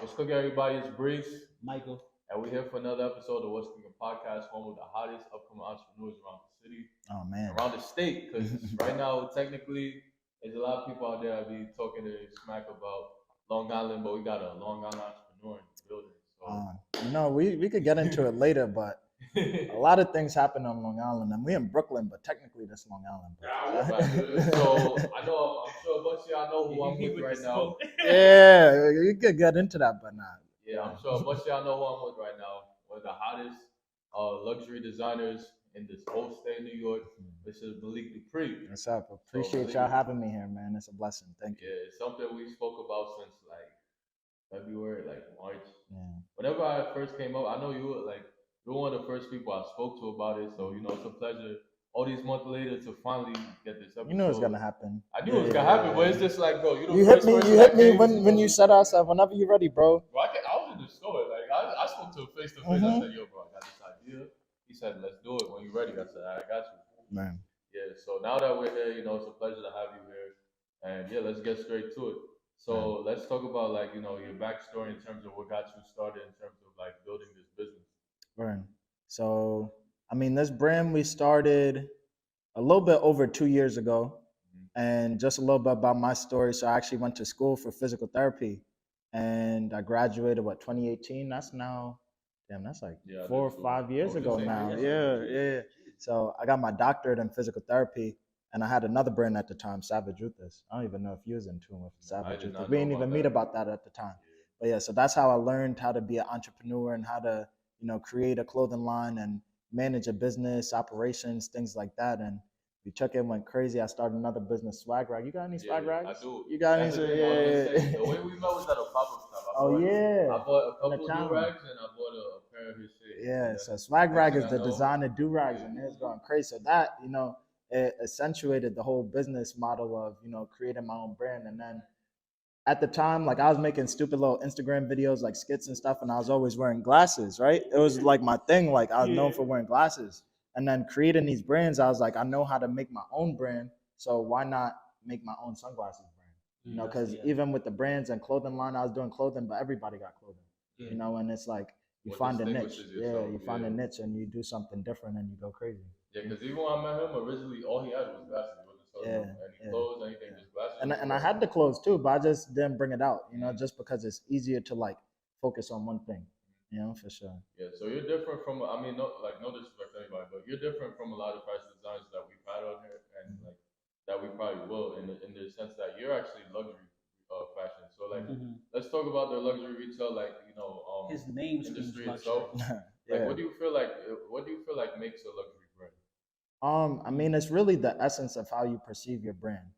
What's cooking, everybody? It's Breeze, Michael. and we're here for another episode of What's Cooking Podcast, home with the hottest upcoming entrepreneurs around the city, Oh man, around the state. Because right now, technically, there's a lot of people out there that be talking to smack about Long Island, but we got a Long Island entrepreneur in the building. So, we could get into it later, but a lot of things happen on Long Island, and we're in Brooklyn, but technically that's Long Island. So I'm sure a bunch of y'all know who I'm with right now. Yeah, you could get into that, but not. Yeah, I'm sure a bunch of y'all know who I'm with right now. One of the hottest luxury designers in this whole state of New York. This is Malik Dupri. What's up? Appreciate y'all having me here, man. It's a blessing. Thank you. Yeah, it's something we spoke about since like February, like March. Yeah. Whenever I first came up, I know you were one of the first people I spoke to about it. So it's a pleasure all these months later to finally get this episode. You knew it was gonna happen. I knew it was gonna happen, but it's just like, bro, you hit me when you said outside. Whenever you're ready, bro. I was in the store. Like I spoke to him face to face. I said, "Yo, bro, I got this idea." He said, "Let's do it when you're ready." I said, "I got you." Man. Yeah. So now that we're here, it's a pleasure to have you here, and yeah, let's get straight to it. So let's talk about your backstory in terms of what got you started in terms of like building this business. Right. So I mean, this brand we started a little bit over 2 years ago. And just a little bit about my story. So I actually went to school for physical therapy, and I graduated 2018. That's now, that's like 4 or 5 years ago now. Yeah. So I got my doctorate in physical therapy, and I had another brand at the time, Savage Ruthus. I don't even know if you was in tune with Savage Ruthus. We didn't even meet about that at the time. But yeah, so that's how I learned how to be an entrepreneur and how to, create a clothing line and manage a business, operations, things like that. And we took it, went crazy. I started another business, swag rag. You got any swag rags? I do. You got any? The way we met was at a pop-up shop. I bought a couple of do-rags and I bought a pair of his shit. Yeah, so swag rag is the designer do-rags, and it's going crazy. So that, it accentuated the whole business model of, creating my own brand. And then at the time, like I was making stupid little Instagram videos, like skits and stuff, and I was always wearing glasses, right? It was like my thing. Like I was known for wearing glasses. And then creating these brands, I was like, I know how to make my own brand, so why not make my own sunglasses brand? Because even with the brands and clothing line, I was doing clothing, but everybody got clothing, and it's like you find a niche. You find a niche and you do something different and you go crazy. Yeah, because even when I met him originally, all he had was glasses. He wasn't selling any clothes, anything, just glasses. And I had the clothes too, but I just didn't bring it out, just because it's easier to like focus on one thing. For sure. Yeah, so you're different from, no disrespect to anybody, but you're different from a lot of fashion designers that we've had on here, and like that we probably will in the sense that you're actually luxury fashion. So like, let's talk about the luxury retail, his name industry itself. What do you feel like? What do you feel like makes a luxury brand? I mean, it's really the essence of how you perceive your brand.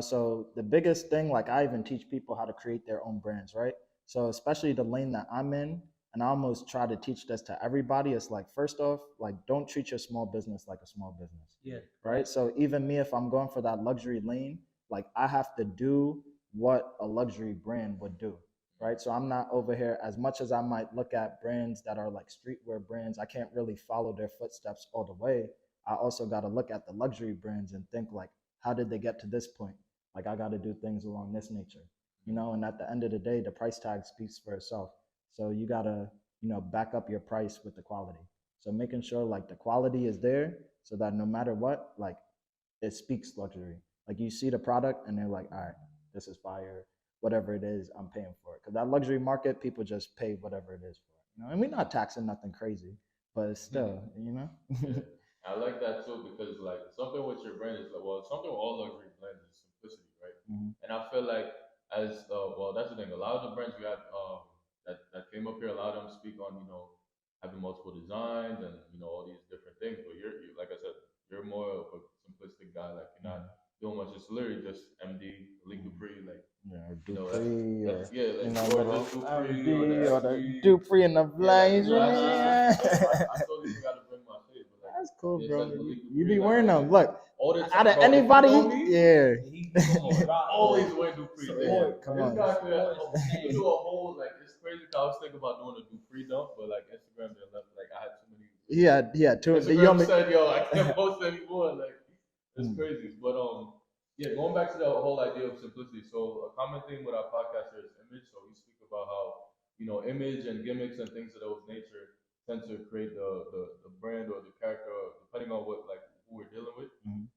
So the biggest thing, like I even teach people how to create their own brands, right? So especially the lane that I'm in, and I almost try to teach this to everybody. It's like, first off, like don't treat your small business like a small business. Yeah. Right. So even me, if I'm going for that luxury lane, like I have to do what a luxury brand would do. Right. So I'm not over here, as much as I might look at brands that are like streetwear brands, I can't really follow their footsteps all the way. I also got to look at the luxury brands and think like, how did they get to this point? Like I got to do things along this nature, and at the end of the day, the price tag speaks for itself. So you gotta, back up your price with the quality. So making sure like the quality is there so that no matter what, like it speaks luxury. Like you see the product and they're like, all right, this is fire, whatever it is, I'm paying for it. Because that luxury market, people just pay whatever it is for it. And we're not taxing nothing crazy, but it's still, Yeah. I like that too, because like something with your brand is something with all luxury brands is simplicity, right? And I feel like that's the thing. A lot of the brands we had that came up here, a lot of them speak on having multiple designs and all these different things. But you're like I said, you're more of a simplistic guy. Like you're not doing much. It's literally just MD, Malik Dupri, like Dupri, Dupri or the Dupri and the Blaze. I totally forgot to bring my shit. But that's cool, bro. You be wearing them. Look, out of bro, anybody, always wear Dupri. Come on. You do a whole it's crazy. I was thinking about doing a Dupri dump, but like Instagram, I had too many. Yeah, too. Instagram said, "Yo, I can't post anymore." Like it's crazy. But going back to the whole idea of simplicity. So a common theme with our podcast here is image. So we speak about how image and gimmicks and things of those nature tend to create the brand or the character depending on what like who we're dealing with.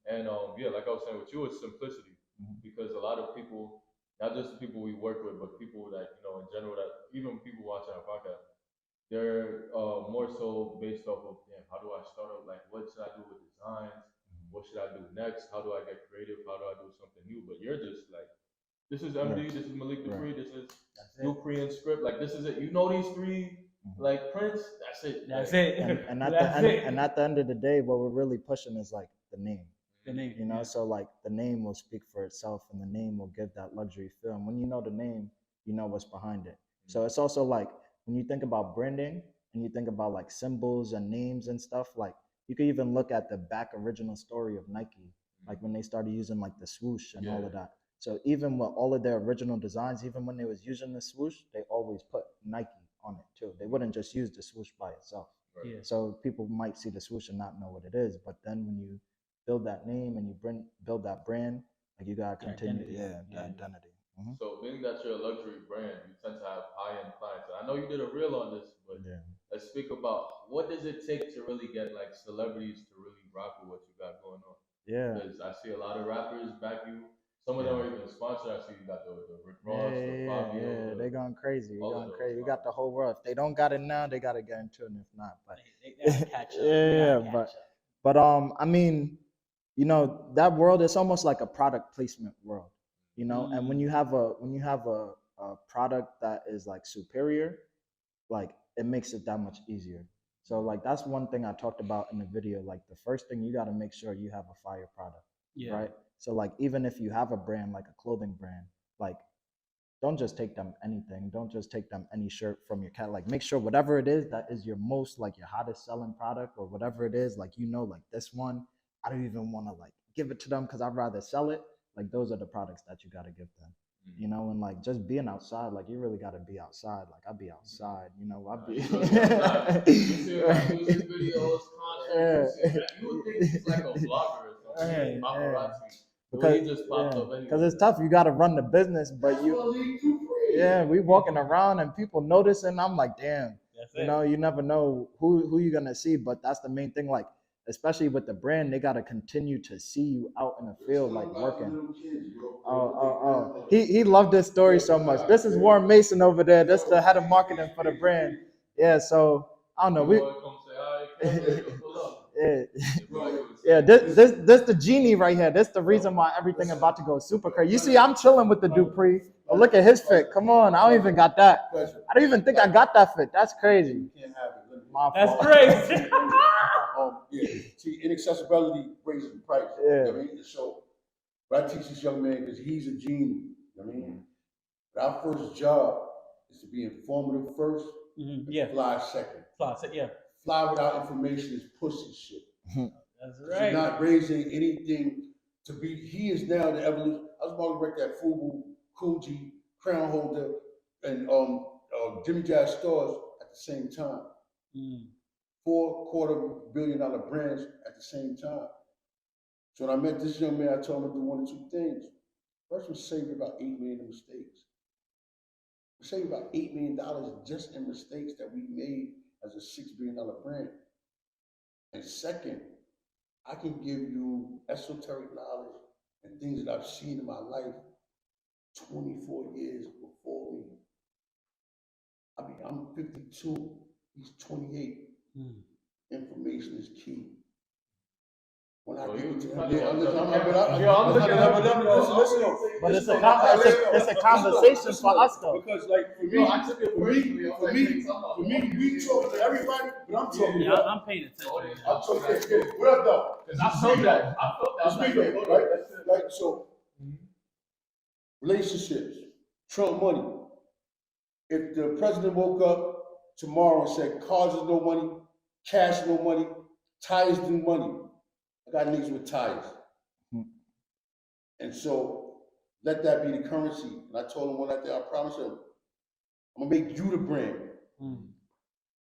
And yeah, like I was saying with you, it's simplicity because a lot of people, not just the people we work with, but people that in general that even people watching our podcast, they're more so based off of damn, how do I start up? Like, what should I do with designs? What should I do next? How do I get creative? How do I do something new? But you're just like, this is MD, this is Malik Dupri, this is Dupri and script. Like, this is it. You know these three like Prince. That's it. That's like, it. And at the end of the day, what we're really pushing is like the name. The name, so like the name will speak for itself, and the name will give that luxury feel. And when you know the name, you know what's behind it. So it's also like when you think about branding and you think about like symbols and names and stuff, like you could even look at the back original story of Nike, like when they started using like the swoosh and all of that. So even with all of their original designs, even when they was using the swoosh, they always put Nike on it too. They wouldn't just use the swoosh by itself. Yeah. So people might see the swoosh and not know what it is, but then when you build that name and you build that brand, like you gotta continue, the identity. So being that you're a luxury brand, you tend to have high-end clients. And I know you did a reel on this, but let's speak about what does it take to really get like celebrities to really rock with what you got going on. Yeah. Because I see a lot of rappers back you. Some of them are even sponsored. I see you got the Rick Ross, the Fabio. They're going crazy. We're going crazy. We got the whole world. If they don't got it now, they gotta get into it. And if not, but they gotta catch up. But I mean, that world is almost like a product placement world, and when you have a product that is like superior, like it makes it that much easier. So like that's one thing I talked about in the video. Like the first thing, you got to make sure you have a fire product, right? So like even if you have a brand like a clothing brand, like don't just take them anything. Don't just take them any shirt from your cat. Like make sure whatever it is that is your most like your hottest selling product or whatever it is, like like this one, I don't even want to like give it to them because I'd rather sell it. Like those are the products that you got to give them. And like just being outside, like you really got to be outside. Like I'd be outside, I'd be. You see like music videos, concerts. You would think he's like a vlogger or something, paparazzi. Because he just popped up anyway. Because it's tough. You got to run the business, but we walking around and people noticing. I'm like, damn, you never know who you're gonna see. But that's the main thing. Like, especially with the brand, they got to continue to see you out in the field, like working. He loved this story so much. This is Warren Mason over there. That's the head of marketing for the brand. Yeah. So I don't know. This the genie right here. This the reason why everything about to go super crazy. You see, I'm chilling with the Dupri. Oh, look at his fit. Come on, I don't even got that. I don't even think I got that fit. That's crazy. That's crazy. See, inaccessibility raises the price. Yeah. You know what I mean? So, but I teach this young man because he's a genie. You know what I mean? But our first job is to be informative first, fly second. Fly without information is pussy shit. That's right. He's not raising anything to be. He is now the evolution. I was about to wreck that Fubu, Coogee, Crown Holder, and Jimmy Jazz stores at the same time. $4.25 billion brands at the same time. So when I met this young man, I told him to do one of two things. First, we saved about $8 million in mistakes. We saved about $8 million just in mistakes that we made as a $6 billion brand. And second, I can give you esoteric knowledge and things that I've seen in my life 24 years before me. I mean, I'm 52, he's 28. Information is key. When I give it to him, but it's a conversation for us though. Because like for me, we talk to everybody, but I'm talking. Yeah, I'm paying attention. I'm talking. What up though? Because I felt that. Right? Like so, relationships, Trump money. If the president woke up tomorrow and said cars is no money, cash no money, tires no money, I got niggas with tires. And so let that be the currency. And I told him one night there, I promise him, I'm gonna make you the brand. So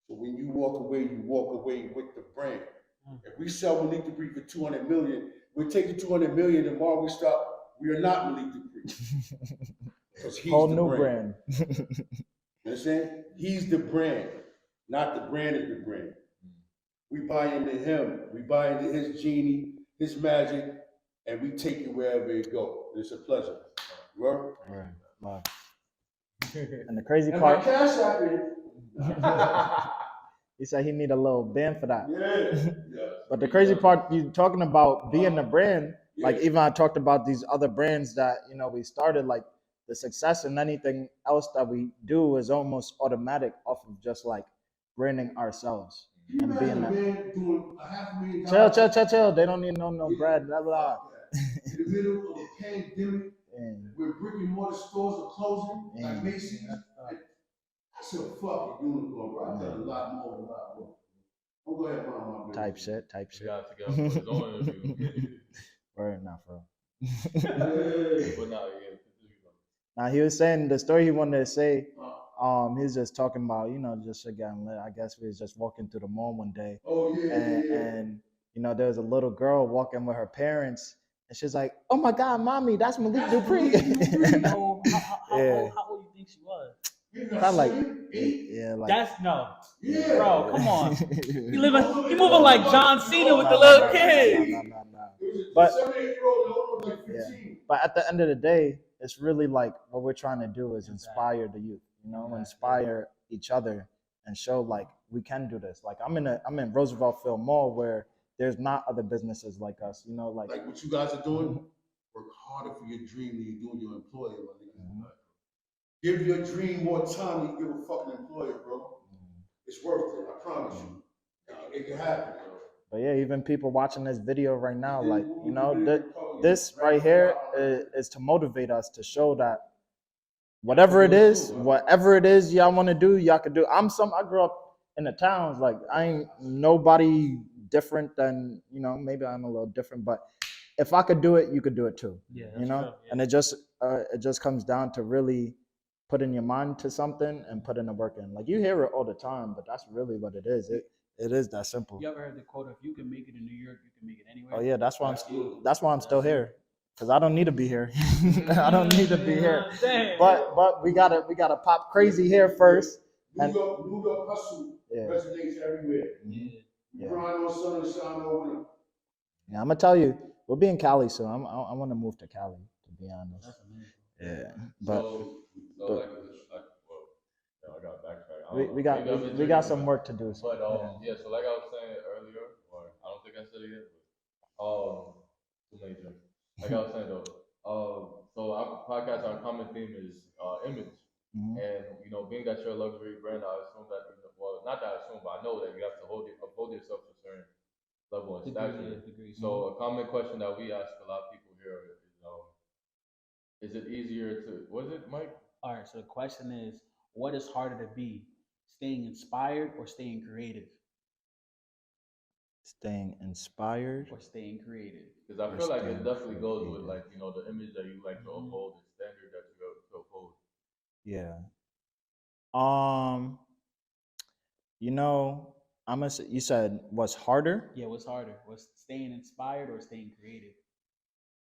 when you walk away with the brand. If we sell Malik Dupri for 200 million, we take the 200 million, tomorrow we stop, we are not Malik Dupri. Because he's whole the new brand. You understand? He's the brand, not the brand is the brand. We buy into him. We buy into his genie, his magic, and we take it wherever it goes. It's a pleasure. Right? Right. And the crazy and part, my cash app is. he said he need a little band for that. Yeah. But the crazy part, you talking about being a brand, like even I talked about these other brands that, you know, we started, like the success and anything else that we do is almost automatic off of just like branding ourselves and being that. Doing $500,000. Chill. They don't need no bread, blah, blah. In the middle of a pandemic, where brick and mortar stores are closing, like Macy's. I said, fuck it, unicorn, bro. I've done a lot more. I'm going to have my business. Type shit. You got to get his own interview. Word not, bro. But now, Now he was saying the story he wanted to say. He was just talking about, you know, just again, I guess we was just walking through the mall one day. Oh yeah. And you know, there was a little girl walking with her parents, and she's like, "Oh my God, mommy, that's Malik Dupri." How old do you think she was? Probably like, yeah, like That's no. Yeah. Bro, come on. You moving like John Cena with the little kid. No. But 7-8-year-old, like 15. yeah. But at the end of the day, it's really like what we're trying to do is inspire the youth, you know, inspire each other and show like we can do this. Like I'm in Roosevelt Mall where there's not other businesses like us, you know, like what you guys are doing. Work harder for your dream than you're doing your employer. Give your dream more time than you give a fucking employer, bro. It's worth it. I promise you. It can happen. But yeah, even people watching this video right now, like, you know, this right here is to motivate us to show that whatever it is y'all want to do, y'all can do. I grew up in the towns, like I ain't nobody different than, you know, maybe I'm a little different, but if I could do it, you could do it too. Yeah, you know, true, yeah. And it just comes down to really putting your mind to something and putting the work in. Like you hear it all the time, but that's really what it is. It is that simple. You ever heard the quote, if you can make it in New York, you can make it anywhere? Oh yeah, that's why I'm still here. Because I don't need to be here. I don't need to be here. But we gotta pop crazy here first. New York hustle resonates everywhere. Yeah. Grind on sun and shine on winter. Yeah, I'm gonna tell you, we'll be in Cali soon. I want to move to Cali, to be honest. That's amazing. Yeah, but I got backtrack. We got some work to do. So. But so like I was saying earlier, or I don't think I said it yet. But, too many things. Like I was saying though, so our podcast, our common theme is image, and you know, being that you're a luxury brand, I assume that not that I assume, but I know that you have to uphold yourself to a certain level and stature. So a common question that we ask a lot of people here is it easier to? Was it Mike? All right. So the question is, what is harder to be, staying inspired or staying creative? Staying inspired or staying creative? Because I feel like it definitely goes with like, you know, the image that you like to uphold, the standard that you have to uphold. Yeah. You know, you said what's harder? Yeah, what's harder? Was staying inspired or staying creative?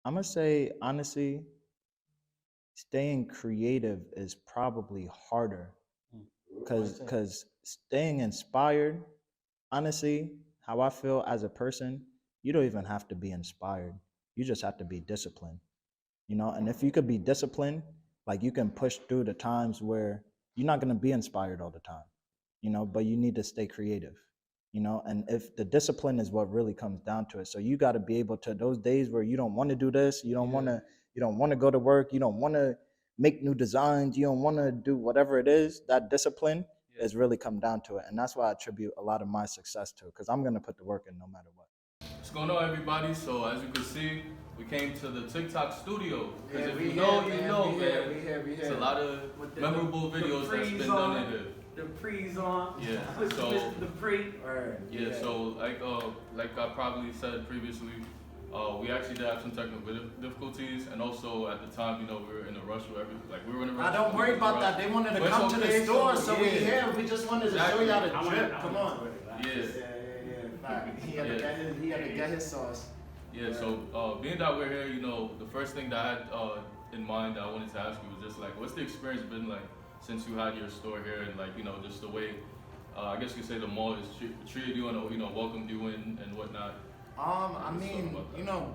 I'm gonna say honestly, staying creative is probably harder. Because staying inspired, honestly, how I feel as a person, you don't even have to be inspired. You just have to be disciplined, you know? And if you could be disciplined, like you can push through the times where you're not going to be inspired all the time, you know, but you need to stay creative, you know? And if the discipline is what really comes down to it. So you got to be able to, those days where you don't want to do this, you don't want to go to work, you don't want to make new designs, you don't want to do whatever it is, that discipline is really come down to it. And that's why I attribute a lot of my success to, because I'm going to put the work in no matter what. What's going on, everybody? So as you can see, we came to the TikTok studio. Because if you know, man. It's a lot of memorable videos that's been done in here. The pre's on. Yeah. So Mr. Dupri. Yeah. So like I probably said previously, we actually did have some technical difficulties, and also at the time, you know, we were in a rush with everything. Like we were in a rush. Don't worry about that. They wanted to come to the store, so we here. We just wanted to show y'all the drip. Come on. He had to get his sauce. Yeah. So being that we're here, you know, the first thing that I had in mind that I wanted to ask you was just like, what's the experience been like since you had your store here, and like just the way I guess you could say the mall has treated you and welcomed you in and whatnot. I mean,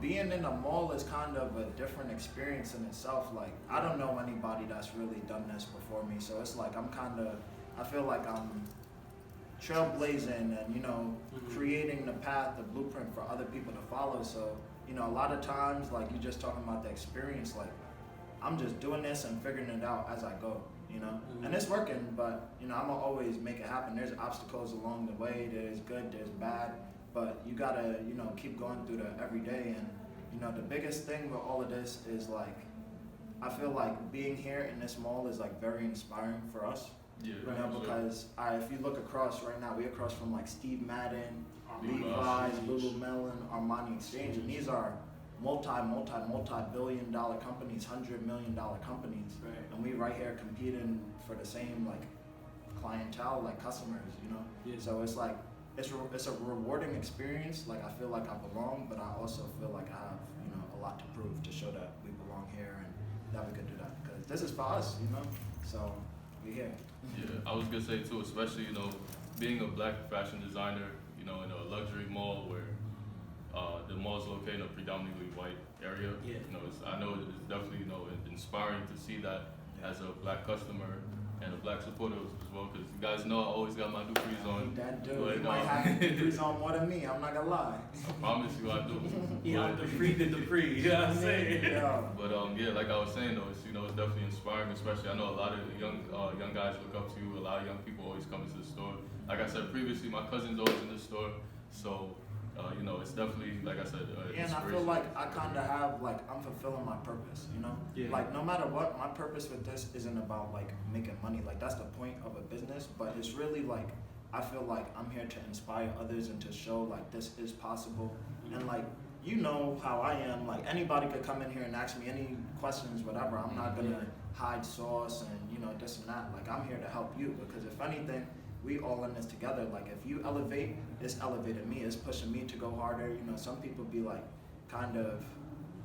being in a mall is kind of a different experience in itself. Like, I don't know anybody that's really done this before me, so it's like I feel like I'm trailblazing and creating the path, the blueprint for other people to follow. So a lot of times, like you're just talking about the experience, like I'm just doing this and figuring it out as I go. And it's working, but I'm gonna always make it happen. There's obstacles along the way. There's good, there's bad, but you gotta keep going through the every day. And the biggest thing with all of this is like I feel like being here in this mall is like very inspiring for us. Yeah, because if you look across right now, we're across from like Steve Madden, Levi's, Lululemon, Armani Exchange, and these are multi-billion-dollar companies, $100 million companies, and we right here competing for the same like clientele, like customers, Yeah. So it's like it's a rewarding experience. Like I feel like I belong, but I also feel like I have a lot to prove to show that we belong here and that we could do that because this is for us, So we here. Yeah, I was gonna say too, especially being a black fashion designer, in a luxury mall where the mall is located in a predominantly white area. Yeah. I know it's definitely inspiring to see that as a black customer and a black supporter as well, because you guys know I always got my Dupris on. That dude, he might have Dupris on more than me. I'm not gonna lie. I promise you, I do. Yeah, the Dupri. You know what I'm saying? Yeah. But like I was saying though, it's it's definitely inspiring. Especially I know a lot of young guys look up to you. A lot of young people always come into the store. Like I said previously, my cousin's always in the store, so it's definitely like I said. And I feel like I kind of have I'm fulfilling my purpose. Yeah. Like no matter what, my purpose with this isn't about like making money. Like that's the point of a business, but it's really like I feel like I'm here to inspire others and to show like this is possible. And like how I am. Like anybody could come in here and ask me any questions, whatever. I'm not gonna hide sauce and this and that. Like I'm here to help you because if anything, we all in this together. Like if you elevate, it's elevated me. It's pushing me to go harder. Some people be like kind of,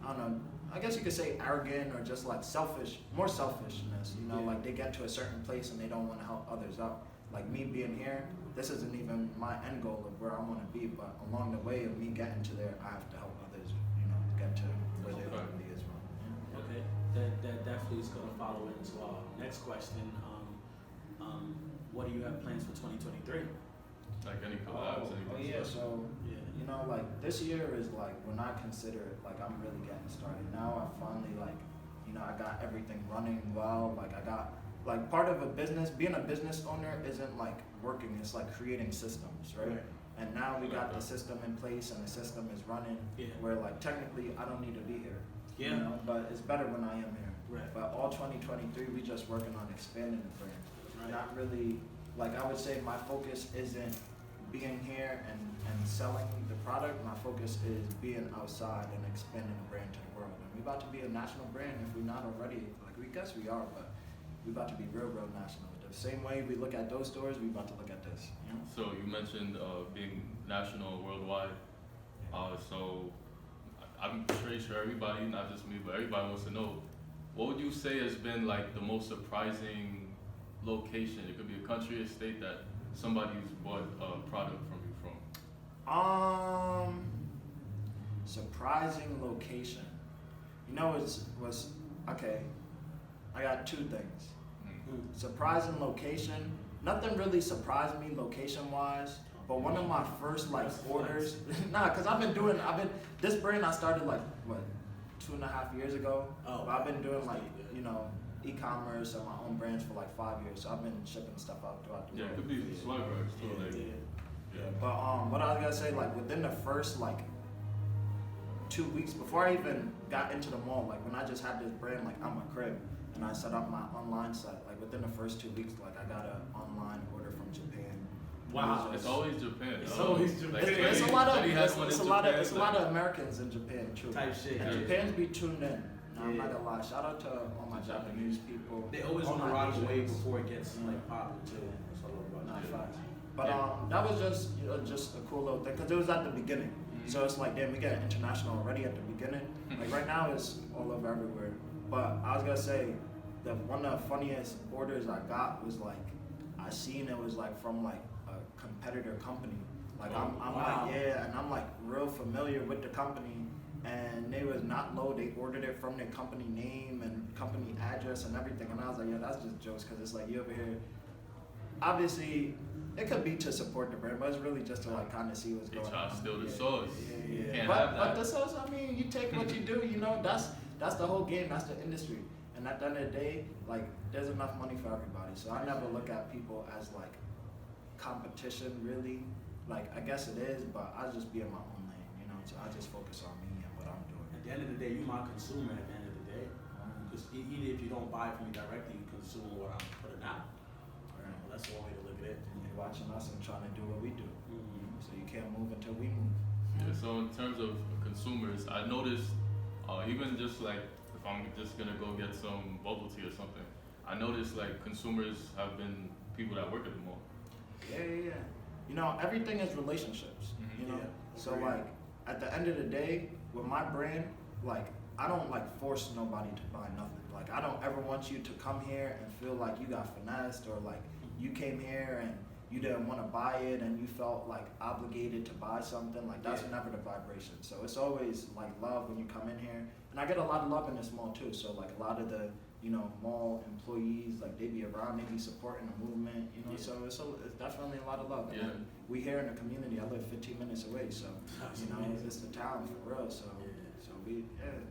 I don't know, I guess you could say arrogant or just like selfish, more selfishness, like they get to a certain place and they don't want to help others out. Like me being here, this isn't even my end goal of where I want to be, but along the way of me getting to there, I have to help others, get to where they want to be as well. Yeah. Okay, that definitely is going to follow into our next question. What do you have plans for 2023? Like any collabs, anything. So like this year is like when I consider it, like I'm really getting started. Now I finally I got everything running well. Like I got like part of a business, being a business owner isn't like working, it's like creating systems, right? And now we got the system in place and the system is running where like technically I don't need to be here. But it's better when I am here. Right. But all 2023 we just working on expanding the brand. Not really, like I would say my focus isn't being here and selling the product. My focus is being outside and expanding the brand to the world. And we're about to be a national brand if we're not already. Like we guess we are, but we're about to be real national. The same way we look at those stores, we're about to look at this. So you mentioned being national, worldwide. So I'm pretty sure everybody, not just me, but everybody wants to know, what would you say has been like the most surprising location? It could be a country or state that somebody's bought a product from you from. Surprising location. Was okay. I got two things. Surprising location. Nothing really surprised me location wise. But one of my first orders, cause this brand I started 2.5 years ago. Oh, I've been doing e-commerce and my own brands for 5 years. So I've been shipping stuff out throughout the world. Yeah, it could be swag bags too. But what I was gonna say, within the first 2 weeks before I even got into the mall, when I just had this brand on my crib and I set up my online site, within the first 2 weeks, I got an online order from Japan. Wow, it's always Japan. It's always Japan. It's a lot of Americans in Japan too. Type shit. And Japan's be tuned in. I'm not gonna lie. Shout out to all my Japanese people. They always want to ride away before it gets popular too. That's all about. But that was just a cool little thing because it was at the beginning. So it's damn, we got international already at the beginning. Right now it's all over everywhere. But I was gonna say, one of the funniest orders I got was like, I seen it was like from like a competitor company. Like I'm wow. like, yeah, and I'm like real familiar with the company, and they was not low. They ordered it from their company name and company address and everything, and I was like, yeah, that's just jokes, because it's like you over here. Obviously, it could be to support the brand, but it's really just to like kind of see what's They going try on. to steal the sauce. Yeah. You can't but, have that. But the sauce, I mean, you take what you do. You know, that's the whole game. That's the industry. And at the end of the day, like, there's enough money for everybody. So I never look at people as like competition, really. Like, I guess it is, but I just be in my own lane, you know. So I just focus on me and what I'm doing. At the end of the day, you my consumer. At the end of the day, because even if you don't buy from me directly, you consume what I'm putting out. Right. Well, that's one way to look at it. And you're watching us and trying to do what we do. Mm-hmm. So you can't move until we move. Yeah, so in terms of consumers, I noticed even just like if I'm just gonna go get some bubble tea or something, I noticed like consumers have been people that work at the mall. Yeah. You know, everything is relationships. You know, Yeah, so agreed. like at the end of the day, with my brand, like I don't like force nobody to buy nothing. Like I don't ever want you to come here and feel like you got finessed, or like you came here and you didn't want to buy it and you felt like obligated to buy something. Like that's never the vibration. So it's always like love when you come in here, and I get a lot of love in this mall too. So like a lot of the mall employees, like they be around, they be supporting the movement, so it's definitely a lot of love. And Yeah. then we here in the community, I live 15 minutes away, so it's the town for real. So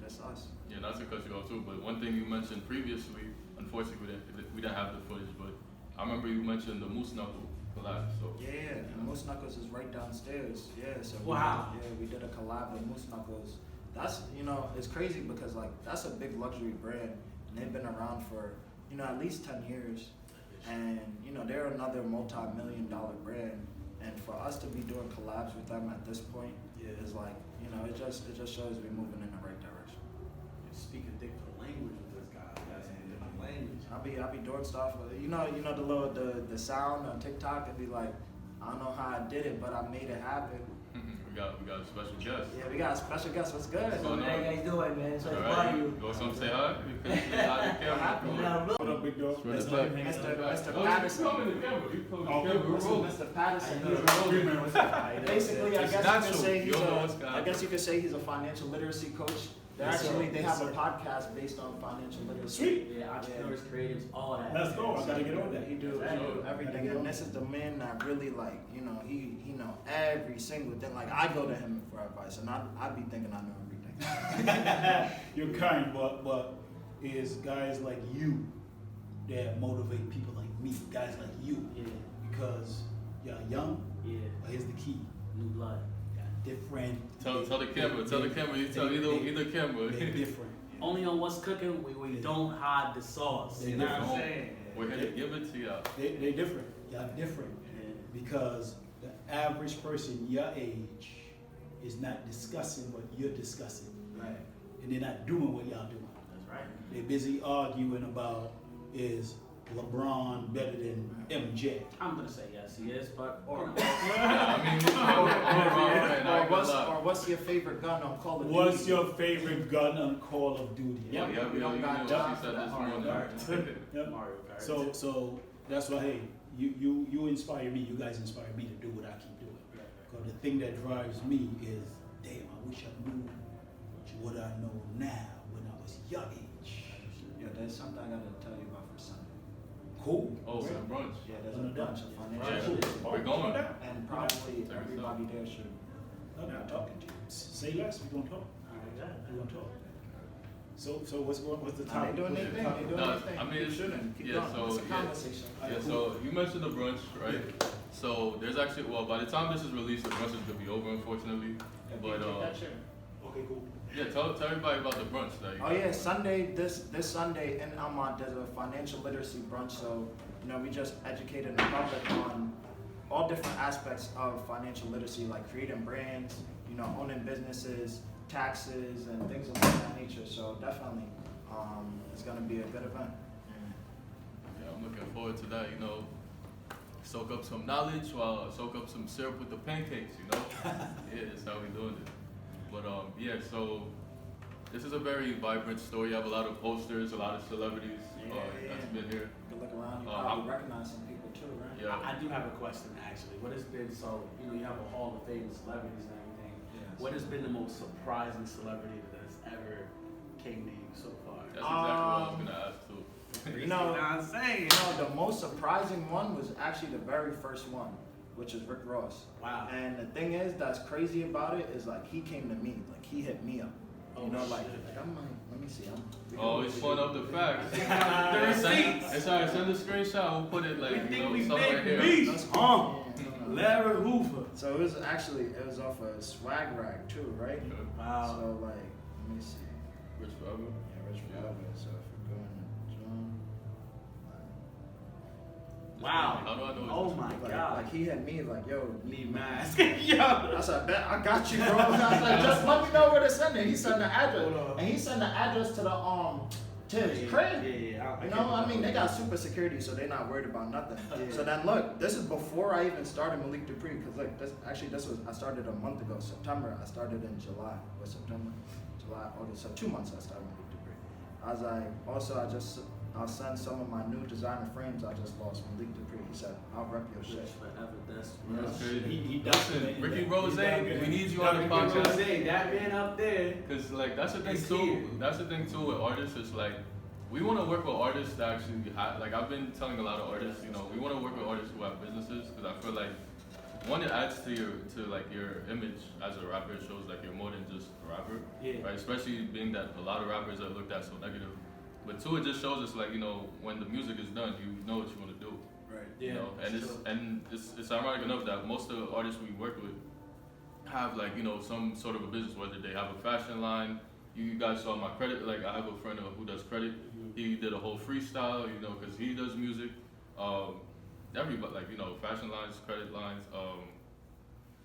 that's us. Yeah, not to cut you off too, but one thing you mentioned previously, unfortunately we didn't have the footage, but I remember you mentioned the Moose Knuckle collab. So Yeah, and Moose Knuckles is right downstairs. Yeah, so Wow. we did a collab with Moose Knuckles. That's it's crazy because like that's a big luxury brand, and they've been around for at least 10 years, and they're another multi-million-dollar brand, and for us to be doing collabs with them at this point is like it just shows we're moving in the right direction. You're speaking different language with this guy. That's a different language. I'll be doing stuff. The sound on TikTok. It'd be like, I don't know how I did it, but I made it happen. we got a special guest. Yeah, we got a special guest. What's good? What's going on? How you guys doing, man? So All it's right, fun. you want some say hi? You can say hi to the camera. What up, big dog? Mr. Patterson. Mr. Patterson. Hey, Basically, It's natural. You don't know what's gonna I happen. guess you could say he's a financial literacy coach. They have a podcast based on financial literacy. Sweet. Yeah, entrepreneurs, creatives, all that. Let's go. I gotta get on that. He do everything, and this is the man that really like he know every single thing. Like I go to him for advice, and I be thinking I know everything. You're kind, but it's guys like you that motivate people like me, guys like you, Yeah, because you're young. yeah. But here's the key: New blood. different. Tell the camera. Tell the camera. You tell either camera. They're different. Only on what's cooking, we don't hide the sauce. They're You know what I'm different. saying? We're here to give it to y'all. They're different. Y'all different because the average person your age is not discussing what you're discussing, Right. and they're not doing what y'all doing. That's right. They're busy arguing about is LeBron better than MJ. I'm gonna say yes, he is, but Or What's what's your favorite gun on Call of Duty? What's your favorite gun on Call of Duty? Yeah, we don't got time for that. Yep. Mario Kart. So that's why, hey, you inspire me. You guys inspire me to do what I keep doing. Because the thing that drives me is, damn, I wish I knew what I know now when I was your age. Yeah, there's something I gotta tell you about for Sunday. Cool. Oh, some brunch. Yeah, there's a No doubt. bunch of Yeah, financial literacy, we're going. and probably Check us everybody there should. No, I'm talking to you. Say less. We're gonna talk. We're gonna talk. So what's the Nah, topic? they doing their thing. They doing No, their thing. I mean, Keep shooting. Keep yeah, going. so, It's a yeah. conversation. Yeah, so you mentioned the brunch, right? So there's actually, well, by the time this is released, the brunch is gonna be over, unfortunately. But Okay, cool. yeah, tell everybody about the brunch. Like, Oh yeah, Sunday, this Sunday in Elmont, there's a financial literacy brunch. So we just educated the public on all different aspects of financial literacy, like creating brands, owning businesses, taxes, and things of that nature. So definitely, it's gonna be a good event. Yeah, I'm looking forward to that. Soak up some knowledge while soak up some syrup with the pancakes. Yeah, that's how we doing it. But yeah, so this is a very vibrant store. You have a lot of posters, a lot of celebrities that's been here. You can look around, you probably recognize some people too, right? Yeah. I do have a question actually. What has been you have a hall of fame of celebrities and everything. Yes. What has been the most surprising celebrity that's ever came to you so far? That's exactly what I was gonna ask too. You know, what I'm saying? the most surprising one was actually the very first one, which is Rick Ross. Wow. And the thing is, that's crazy about it is like he came to me, like he hit me up. Oh, You know, like shit. I'm like, let me see. Oh, he's pulling up the facts. The receipts. It's alright, send a screenshot. We'll put it like, We you think know, we somewhere big here. beast. Larry Hoover. So it was off a swag rag too, right? Wow. So like, let me see. Rich forever. Yeah, Rich Forever. So if we're going to John, Wow. How do I know? Oh my God. like he had me like, yo, Need mask. Yo. I said, bet I got you, bro. I was like, just let me know where to send it. He sent the address, Hold on. and he sent the address to his Yeah, crib. yeah. You know, I mean, they got super security, so they're not worried about nothing. Yeah. So then, look, this is before I even started Malik Dupri, because look, I started a month ago, September. I started in July, July, August, so 2 months I started Malik Dupri. I was like, I'll send some of my new designer frames I just lost Malik Dupri. He said, I'll rep your shit. Forever. That's crazy. He Listen, Ricky Rose, we need you on the Ricky podcast. Rose, that man up there. Cause like that's the thing He's too. here. That's the thing too with artists. It's like we want to work with artists that actually like I've been telling a lot of artists. You know, we want to work with artists who have businesses because I feel like one, it adds to your image as a rapper. It shows like you're more than just a rapper, Yeah. right? Especially being that a lot of rappers are looked at so negative. But two, it just shows us like, you know, when the music is done, you know what you want to do. Right. You know, and it's ironic enough that most of the artists we work with have like, you know, some sort of a business, whether they have a fashion line. You guys saw my credit, like I have a friend who does credit. He did a whole freestyle, you know, because he does music. Everybody, like, you know, fashion lines, credit lines,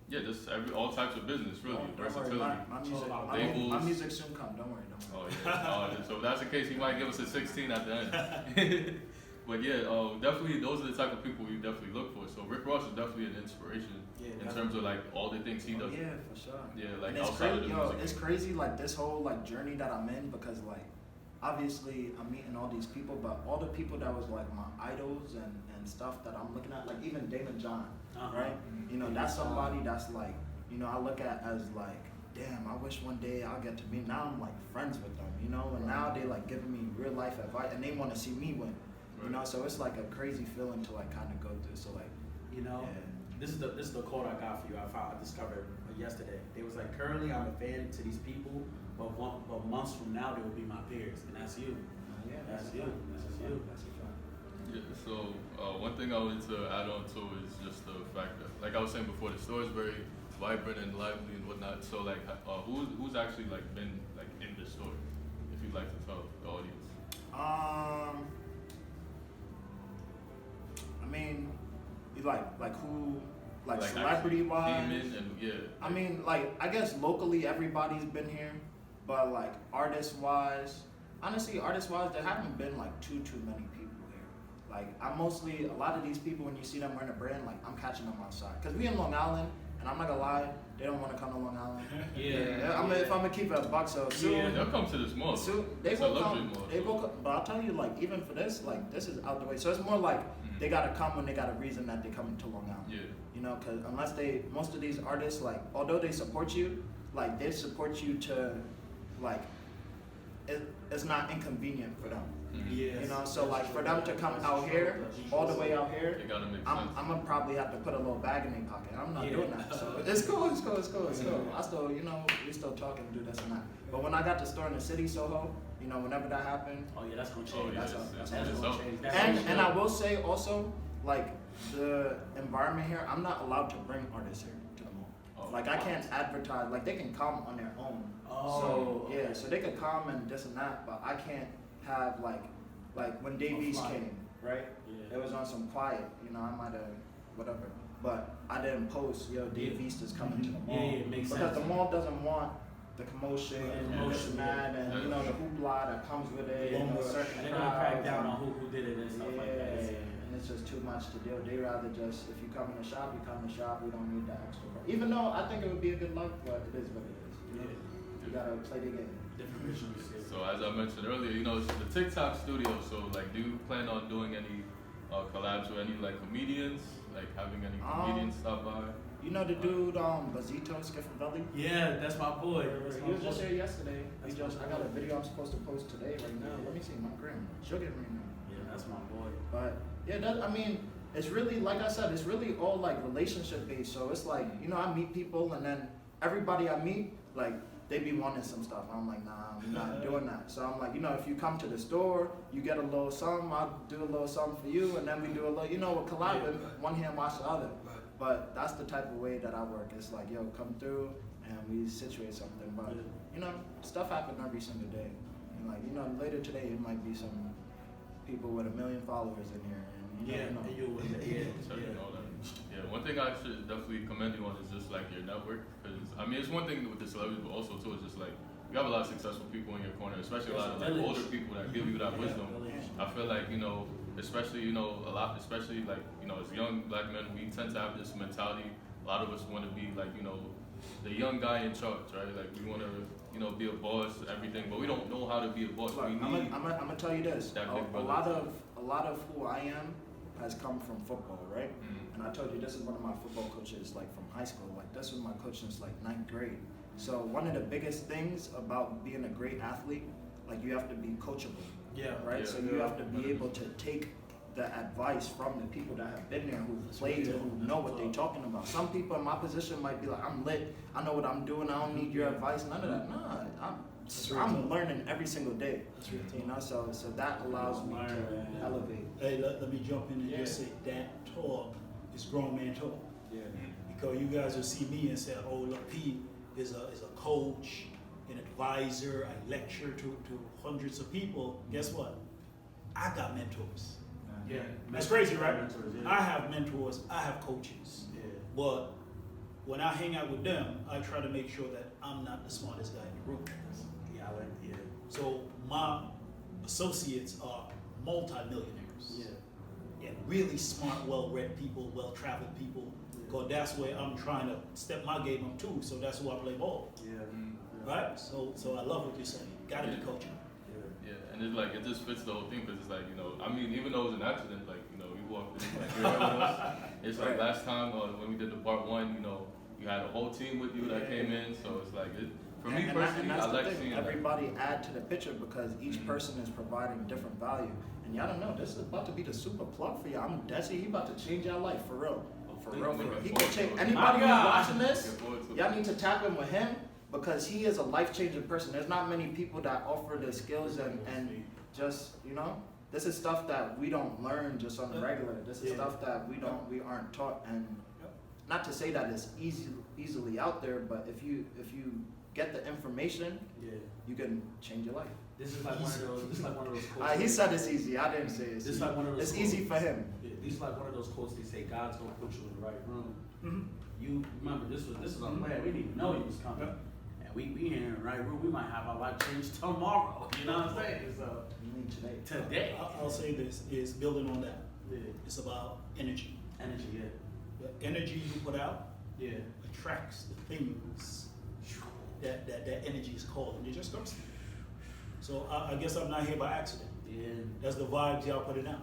yeah, just all types of business, really, versatility. My music soon come. Don't worry. Oh yeah. So if that's the case, he might give us a 16 at the end. But yeah, definitely those are the type of people you definitely look for. So Rick Ross is definitely an inspiration in terms of like all the things he does. Yeah, for sure. Yeah, like And it's outside crazy, of the music. it's crazy like this whole like journey that I'm in because like obviously I'm meeting all these people, but all the people that was like my idols and stuff that I'm looking at, like even Damon John, right? You know, that's somebody that's like, you know, I look at as like, damn, I wish one day I'll get to be, now I'm like friends with them, you know, and now they like giving me real life advice and they want to see me win, you know, so it's like a crazy feeling to like kind of go through, so like, You know, this is the quote I got for you. I discovered yesterday. It was like, currently I'm a fan to these people, but months from now they will be my peers, and that's you. That's you. This is you. Yeah, so one thing I wanted to add on to is just the fact that, like I was saying before, the store is very vibrant and lively and whatnot. So like, who's actually like been like in the store? If you'd like to tell the audience. I mean, you like who, like actually celebrity wise. came in and yeah. I mean, like I guess locally everybody's been here, but like artist wise, honestly, artist wise, there haven't been like too many people here. Like I'm mostly, a lot of these people when you see them wearing a brand, like I'm catching them outside, cause we in Long Island. And I'm not gonna lie, they don't want to come to Long Island. If I'm gonna keep it a buck, so soon. They'll come to this mall. Soon, they It's will a luxury come. mall, They so. will come. But I'll tell you, like even for this, like this is out the way. So it's more like they gotta come when they got a reason that they coming to Long Island. Yeah. You know, cause unless most of these artists, like although they support you, like they support you to, like, it's not inconvenient for them. Yes. You know, so like for them to come out here, all the way out here, It gotta make I'm sense. gonna probably have to put a little bag in their pocket. I'm not doing that. So it's cool. I still, you know, we still talk and do this and that. But when I got the store in the city, Soho, you know, whenever that happened, Oh yeah, that's gonna change. Oh, yeah, that's it's gonna up. change. That's and gonna and I change. will say also, like the environment here, I'm not allowed to bring artists here to the mall. Oh, Like I can't advertise. Like they can come on their own. Oh, So okay. yeah, so they could come and this and that, but I can't have like when Dave East flyer. came, right? Yeah. It was on some quiet, you know, I might have whatever. But I didn't post, yo, Dave East is coming to the mall. Yeah, it makes because sense. the mall doesn't want the commotion and this and that and you know the hoopla that comes with it, you know, certain They're gonna crack crowds down and- on who did it and stuff like that. and it's just too much to deal. They rather just, if you come in the shop, you come in the shop. We don't need that extra part. Even though I think it would be a good look, but it is what it is. You know? You gotta play the game. Different visuals. Yeah. So as I mentioned earlier, you know, it's the TikTok studio. So like, do you plan on doing any collabs with any like comedians? Like having any comedians stop by? You know the dude, Bazito, Skiffin Belly? Yeah, that's my boy. That's He my was just boy. here yesterday. That's I got a video I'm supposed to post today right now. Let me see my gram. Sugar right now. Yeah, that's my boy. But yeah, I mean, it's really, like I said, it's really all like relationship based. So it's like, you know, I meet people and then everybody I meet, like, they be wanting some stuff. I'm like, nah, I'm not doing that. So I'm like, you know, if you come to the store, you get a little something, I'll do a little something for you, and then we do a little, you know, we're collabing, one hand wash the other. But that's the type of way that I work. It's like, yo, come through and we situate something. But, you know, stuff happens every single day. And like, you know, later today it might be some people with 1 million followers in here. And you Yeah, never know. and you was So, you know, yeah, one thing I should definitely commend you on is just like your network, because I mean it's one thing with the celebrities, but also too it's just like you have a lot of successful people in your corner, especially a lot of like older people that give you that wisdom. I feel like, you know, especially, you know, a lot, especially like, you know, as young black men, we tend to have this mentality. A lot of us want to be like, you know, the young guy in charge, right? Like we want to, you know, be a boss, everything, but we don't know how to be a boss. Look, We I'm need gonna tell you this. that big A brother. lot of who I am has come from football, right? And I told you this is one of my football coaches, like from high school. Like this was my coach since like 9th grade. So one of the biggest things about being a great athlete, like you have to be coachable. Yeah. Right? Yeah. So you have to be able to take the advice from the people that have been there, who've played and who know what they're talking about. Some people in my position might be like, I'm lit, I know what I'm doing, I don't need your advice, none of that. Nah, I'm learning every single day. You know, so that allows me to elevate. Hey, let me jump in and just say that talk is grown man talk. Yeah. Because you guys will see me and say, oh, look, Pete is a coach, an advisor, I lecture to hundreds of people. Guess what? I got mentors. Yeah. That's crazy, right? Mentors, yeah. I have mentors, I have coaches. Yeah. But when I hang out with them, I try to make sure that I'm not the smartest guy in the room. Yeah, I like, yeah. So my associates are multi-millionaires. Yeah. And really smart, well-read people, well-traveled people. Because that's where I'm trying to step my game up too. So that's who I play ball. Yeah. Right? So I love what you're saying. Gotta be coaching. Yeah, and it's like, it just fits the whole thing, because it's like, you know, I mean, even though it was an accident, like, you know, you walked in, like, you're with us. It's like last time when we did the part 1, you know, you had a whole team with you that came in, so it's like, for me personally, that's I the like thing. seeing that. Everybody add to the picture because each person is providing different value. And y'all don't know, this is about to be the super plug for y'all. I'm Desi, he about to change y'all life for real. For real, for real. He can change anybody who's watching this. Y'all need to tap in with him because he is a life-changing person. There's not many people that offer the skills and just, you know, this is stuff that we don't learn just on the regular. This is stuff that we aren't taught. And not to say that it's easily out there, but if you get the information, you can change your life. This is like one of those. This is like one of those quotes. He said it's easy. I didn't say it's This is easy. like one of those. It's quotes. easy for him. Yeah, this is like one of those quotes. They say God's gonna put you in the right room. Mm-hmm. You remember this was a plan. We didn't even know he was coming. And we here in the right room. We might have our life changed tomorrow. You know what I'm saying? So You mean today? today. I'll say this is building on that. Yeah. It's about energy. Energy. Yeah. The energy you put out Yeah. attracts the things that energy is called, and it just comes to you. So I guess I'm not here by accident. Yeah. That's the vibes y'all putting out.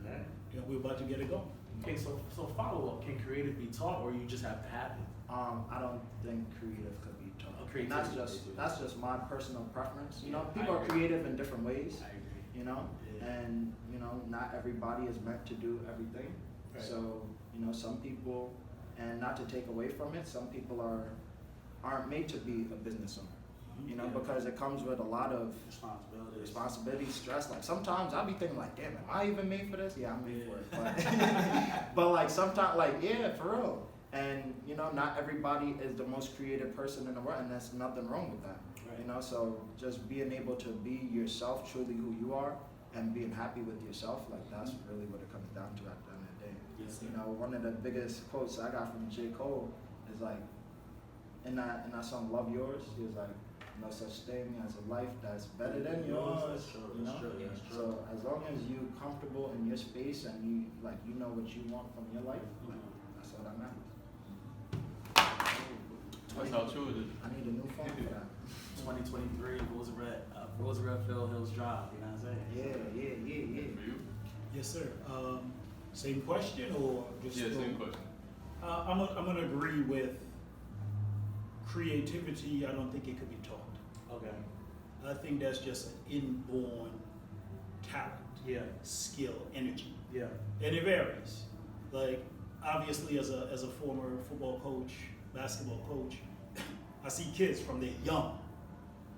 Yeah. You know, we're about to get it going. Okay, so follow up. Can creative be taught, or you just have to have it? I don't think creative could be taught. Oh, And that's just my personal preference. You know, Yeah, people I are agree. creative in different ways. I agree. You know, Yeah. and you know, not everybody is meant to do everything. Right. So you know, some people, and not to take away from it, some people aren't made to be a business owner. You know, Yeah. because it comes with a lot of responsibility, stress. Like sometimes I'll be thinking like, damn, am I even made for this? Yeah, I'm made for it. But like sometimes, like yeah, for real. And you know, not everybody is the most creative person in the world, and there's nothing wrong with that. Right. You know, so just being able to be yourself, truly who you are, and being happy with yourself, like that's really what it comes down to at the end of the day. Yes, sir. You know, one of the biggest quotes I got from J. Cole is like, in that song "Love Yours," he was like, "No such thing as a life that's better than yours." That's true. You know? That's true. So as long as you comfortable in your space and you know what you want from your life, that's all that matters. That's how true it is. I need a new phone for that. 2023 Roosevelt Hills Drive. You know what I'm saying? Yeah. For you? Yes, sir. Same question or just? Yeah, same question. I'm gonna agree with creativity. I don't think it could be taught. Okay. I think that's just an inborn talent, Yeah. skill, energy, Yeah. and it varies. Like obviously, as a former football coach, basketball coach, I see kids from they're young.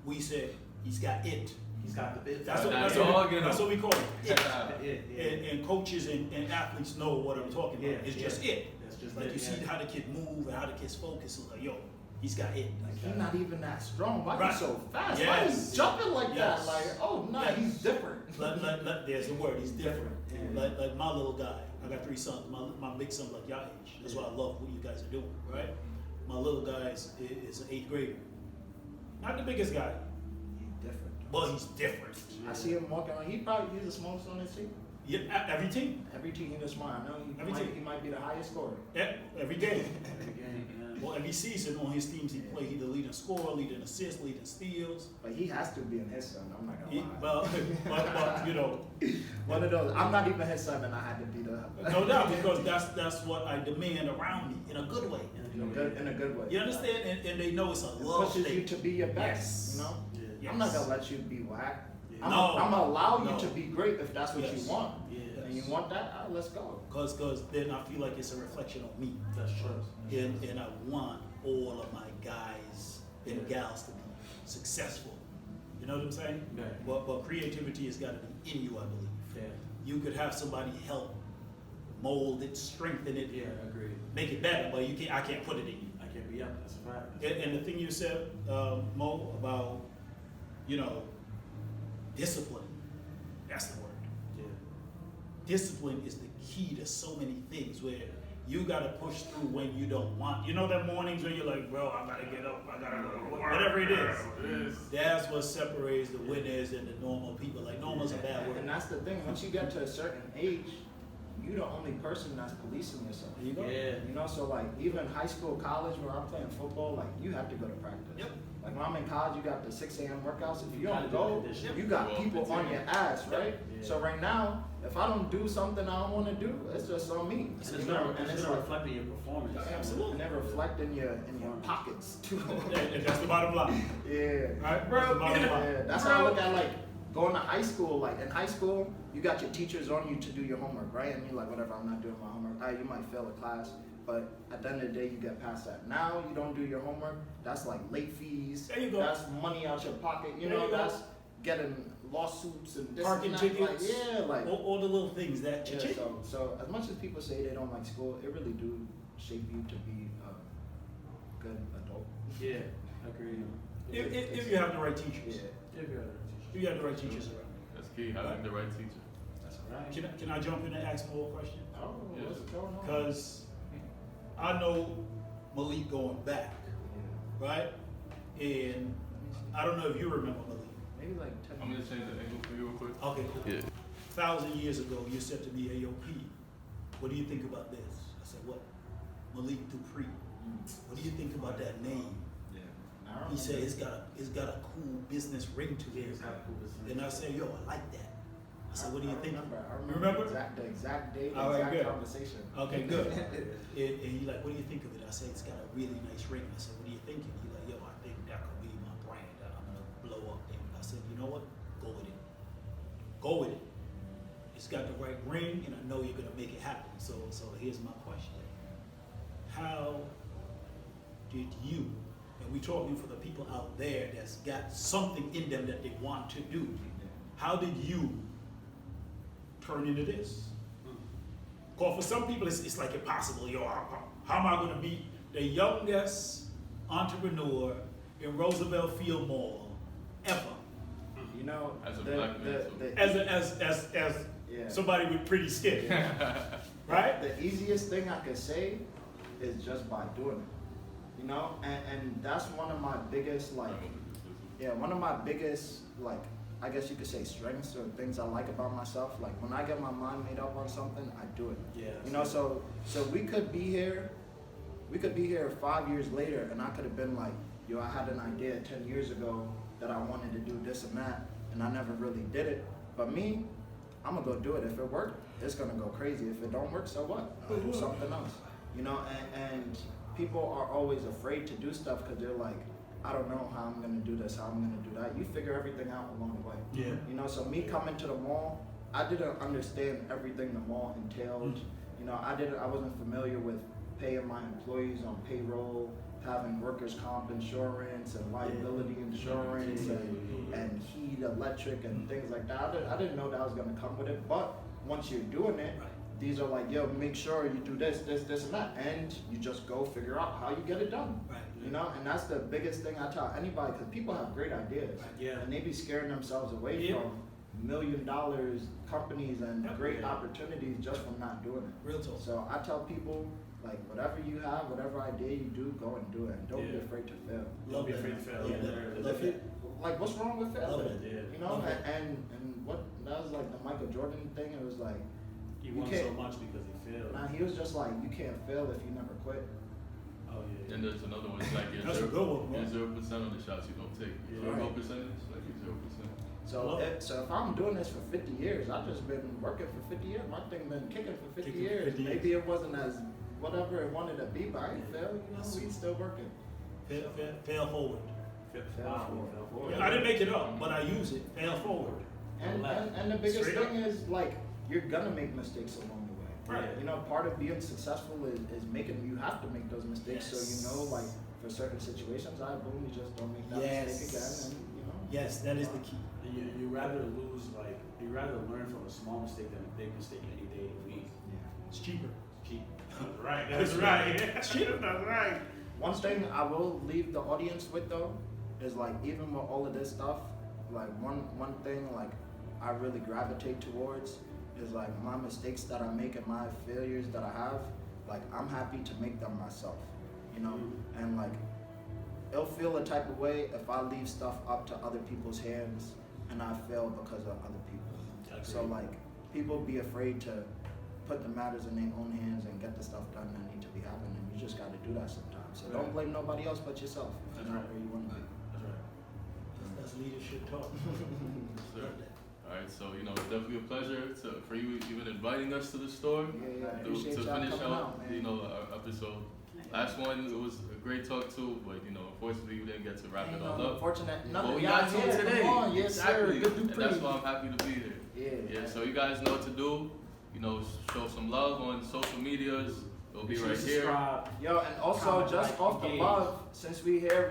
We say he's got it. He's got the bit. That's what we call it. It. And coaches and athletes know what I'm talking about. It's just it. That's just Like it, you see how the kid move and how the kids focus. It's like, yo, he's got it. Like he's not even that strong. Why Right. he's so fast? Yes. Why he's jumping like Yes. that? Like, oh no, Yes. he's different. There's the word. He's different. Yeah. Like my little guy. I got 3 sons. My big son like y'all age. That's why I love what you guys are doing, right? My little guy is an 8th grader. Not the biggest guy, He's different. but he's different. I see him walking around. He's the smallest on his team. Yeah, every team, Every team he's the smart. I know Every team. he might be the highest scorer. every game. Every game, yeah. Well, every season on his teams he play, he the leading scorer, leading assists, leading steals. But he has to be in his son. I'm not He, gonna lie. but you know, One of those. I'm not even his son, and I had to be the. no doubt, because that's what I demand around me in a good way. in a good way. You understand? And they know it's a It love pushes thing. you to be your best. Yes. You know. Yes. I'm not gonna let you be whack. Yeah. I'm No. gonna allow No. you to be great if that's what Yes. you want. Yeah. And you want that? Let's go. Cause then I feel like it's a reflection of me. That's true. And I want all of my guys and gals to be successful. You know what I'm saying? Yeah. But creativity has got to be in you, I believe. Yeah. You could have somebody help mold it, strengthen it, Yeah, agreed. make it better, but I can't put it in you. I can't be up. That's a fact. And the thing you said, Mo, about, discipline, that's the word. Yeah. Discipline is the key to so many things where you gotta push through when you don't want. You know them mornings when you're like, bro, I gotta get up, I gotta go to work, whatever it is. That's what separates the winners and the normal people. Like normal's a bad And word. that's the thing. Once you get to a certain age, you're the only person that's policing yourself. There you go. Yeah. You know, so like even high school, college, where I'm playing football, like you have to go to practice. Yep. Like when I'm in college, you got the 6 a.m. workouts. If you Gotta don't do go, the conditioning. you got Well, people on your ass, right? Yeah. So right now, if I don't do something I don't want to do, it's just on me. It's You know, and it's like, reflecting your performance. Absolutely. and it reflect in your pockets too. And that's the bottom line. Yeah. Right? Bro, That's the bottom line. yeah, that's how I look at like going to high school. Like in high school, you got your teachers on you to do your homework, right? And you're like, whatever, I'm not doing my homework. You might fail a class, but at the end of the day, you get past that. Now you don't do your homework. That's like late fees. There you go. That's money out your pocket. You There know, you go. that's getting lawsuits and this Parking and that. tickets. Like, yeah, like. All the little things that Yeah, so as much as people say they don't like school, it really do shape you to be a good adult. Yeah, agreed. if you have the right teachers. Yeah. If you're If you have the right teachers around. That's key, having the right teacher. That's right. Can I jump in and ask more question? Oh, Yes. what's going on? Because I know Malik going back, right? And I don't know if you remember Malik. Maybe like 10 I'm gonna change the angle for you real quick. Okay, cool. Yeah. 1,000 years ago, you said to me, AOP, what do you think about this? I said, what? Malik Dupri. What do you think about that name? He said it's got a cool business ring to it. And I said, yo, I like that. I said, what do you think? I Remember? the exact date, the All right, exact good. conversation. Okay, good. and he like, what do you think of it? I said, it's got a really nice ring. I said, what do you think? And he like, yo, I think that could be my brand that I'm gonna blow up. And I said, you know what? Go with it. Go with it. It's got the right ring, and I know you're gonna make it happen. So here's my question: how did you? And we talking for the people out there that's got something in them that they want to do. How did you turn into this? Because for some people, it's like impossible. Yo, how am I going to be the youngest entrepreneur in Roosevelt Field Mall ever? You know, As a black man, As yeah. somebody with pretty skin, right? The easiest thing I could say is just by doing it. You know, and that's one of my biggest one of my biggest I guess you could say strengths or things I like about myself. Like when I get my mind made up on something, I do it. Yeah. You know, so we could be here We could be here 5 years later, and I could have been like, yo, I had an idea 10 years ago that I wanted to do this and that, and I never really did it. But me, I'm gonna go do it. If it worked, it's gonna go crazy. If it don't work, so what? I'll do something else. You know, and people are always afraid to do stuff because they're like, I don't know how I'm gonna do this, how I'm gonna do that. You figure everything out along the way. Yeah. You know, so me coming to the mall, I didn't understand everything the mall entailed. You know, I wasn't familiar with paying my employees on payroll, having workers' comp insurance and liability insurance and heat, electric, and things like that. I didn't know that was gonna come with it, but once you're doing it, these are like, yo, make sure you do this, and that, and you just go figure out how you get it done. Right. You know, and that's the biggest thing I tell anybody, because people have great ideas, Yeah. and they be scaring themselves away from $1 million companies and great opportunities just from not doing it. Real talk. So I tell people, like, whatever you have, whatever idea you do, go and do it. And don't be afraid to fail. Don't be afraid to fail. Love it. Like, what's wrong with failing? Love it. You know, and what that was like the Michael Jordan thing. It was like, He you won can't- so much because he failed. nah, he was just like, you can't fail if you never quit. Oh yeah. And there's another one, it's like That's a good one, bro. you're 0% of the shots you don't take. Yeah. 0 percentage, like you're 0%. So if I'm doing this for 50 years, I've just been working for 50 years. My thing been kicking for 50 Kicking for years. 50 years. Maybe it wasn't as whatever it wanted to be, but I ain't failed. You know, we still working. Fail forward. Wow, we fell forward. I didn't make it up, but I use it. Fail forward. And the biggest Straight up. thing is, like, you're gonna make mistakes along the way. Right. You know, part of being successful is making, you have to make those mistakes so you know, like, for certain situations, boom, you just don't make that mistake again, and, you know. Yes, that is the key. You rather lose, like, you rather learn from a small mistake than a big mistake any day of the week. It's cheaper. Cheap. That's right. That's right. That's right. One thing I will leave the audience with, though, is, like, even with all of this stuff, like, one thing, like, I really gravitate towards is, like, my mistakes that I make and my failures that I have, like, I'm happy to make them myself, you know? And, like, it'll feel a type of way if I leave stuff up to other people's hands and I fail because of other people. So, like, people be afraid to put the matters in their own hands and get the stuff done that need to be happening. You just got to do that sometimes. So don't blame nobody else but yourself if you're not where you want to be. That's right. That's leadership talk. Sure. All right, so it's definitely a pleasure for you even inviting us to the store Yeah, to appreciate y'all finish coming out, man. our episode. Last one, it was a great talk too, but unfortunately we didn't get to wrap it all up. Unfortunate, none But of we y'all got to here. today. Come on, yes Exactly. sir. Good And that's Dupri. why I'm happy to be here. Yeah. So you guys know what to do. Show some love on social medias. It'll be right here. Subscribe. Yo, and also Comment, just like, off the engage. love, since we here,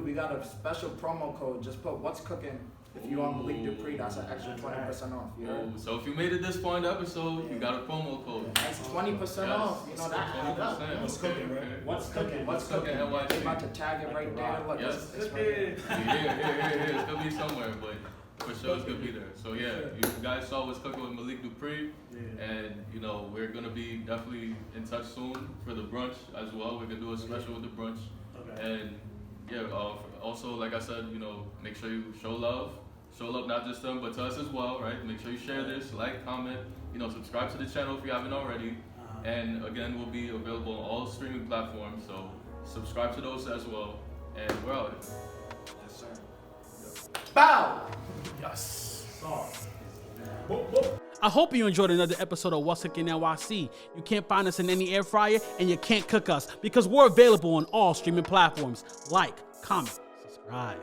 we got a special promo code. Just put what's cooking. If you on Malik Dupri, that's an extra 20% off. You heard? Oh, so if you made it this far in the episode, you got a promo code. That's 20% off. You know that add up. 20%. What's Okay, cooking, right? okay. What's cooking? What's cooking? NYC. They about to tag it right there. Look, Yes. it's right there. Here. It's gonna be somewhere, but for sure it's gonna be there. So yeah, you guys saw what's cooking with Malik Dupri, and we're gonna be definitely in touch soon for the brunch as well. We're gonna do a special with the brunch, Okay. and also like I said, make sure you show love not just them but to us as well, right? Make sure you share this, like, comment, subscribe to the channel if you haven't already, and again, we'll be available on all streaming platforms. So subscribe to those as well, and we're out. Yes, sir. Bow. Yes. I hope you enjoyed another episode of What's Cooking NYC. You can't find us in any air fryer, and you can't cook us because we're available on all streaming platforms. Like, comment, subscribe.